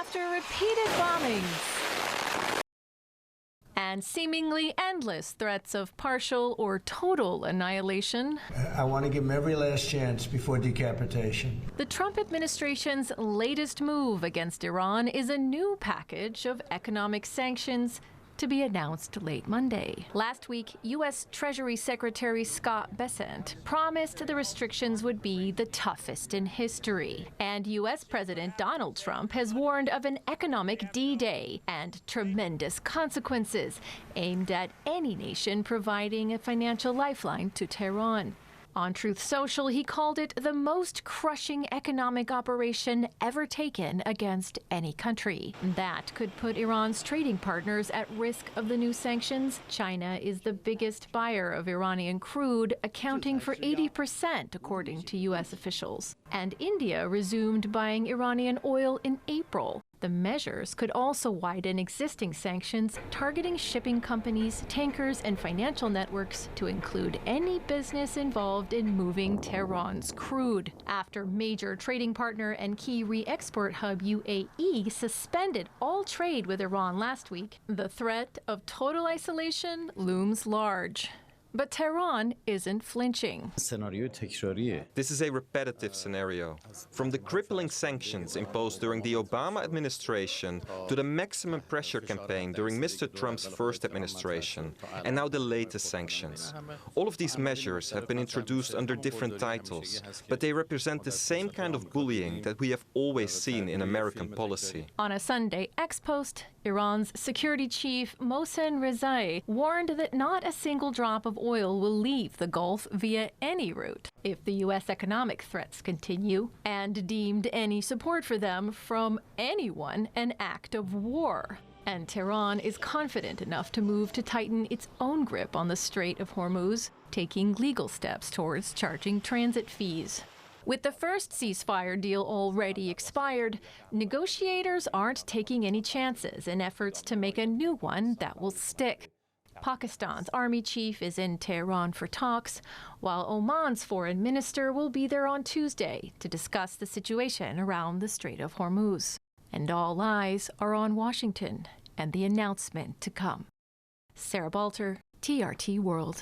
after repeated bombings and seemingly endless threats of partial or total annihilation. I want to give them every last chance before decapitation. The Trump administration's latest move against Iran is a new package of economic sanctions to be announced late Monday. Last week, U.S. Treasury Secretary Scott Bessent promised the restrictions would be the toughest in history. And U.S. President Donald Trump has warned of an economic D-Day and tremendous consequences aimed at any nation providing a financial lifeline to Tehran. On Truth Social, he called it the most crushing economic operation ever taken against any country. That could put Iran's trading partners at risk of the new sanctions. China is the biggest buyer of Iranian crude, accounting for 80%, according to U.S. officials. And India resumed buying Iranian oil in April. The measures could also widen existing sanctions, targeting shipping companies, tankers, and financial networks to include any business involved in moving Tehran's crude. After major trading partner and key re-export hub UAE suspended all trade with Iran last week, the threat of total isolation looms large. But Tehran isn't flinching. This is a repetitive scenario. From the crippling sanctions imposed during the Obama administration to the maximum pressure campaign during Mr. Trump's first administration, and now the latest sanctions. All of these measures have been introduced under different titles, but they represent the same kind of bullying that we have always seen in American policy. On a Sunday ex-post, Iran's security chief Mohsen Rezai warned that not a single drop of oil will leave the Gulf via any route if the U.S. economic threats continue, and deemed any support for them from anyone an act of war. And Tehran is confident enough to move to tighten its own grip on the Strait of Hormuz, taking legal steps towards charging transit fees. With the first ceasefire deal already expired, negotiators aren't taking any chances in efforts to make a new one that will stick. Pakistan's army chief is in Tehran for talks, while Oman's foreign minister will be there on Tuesday to discuss the situation around the Strait of Hormuz. And all eyes are on Washington and the announcement to come. Sarah Balter, TRT World.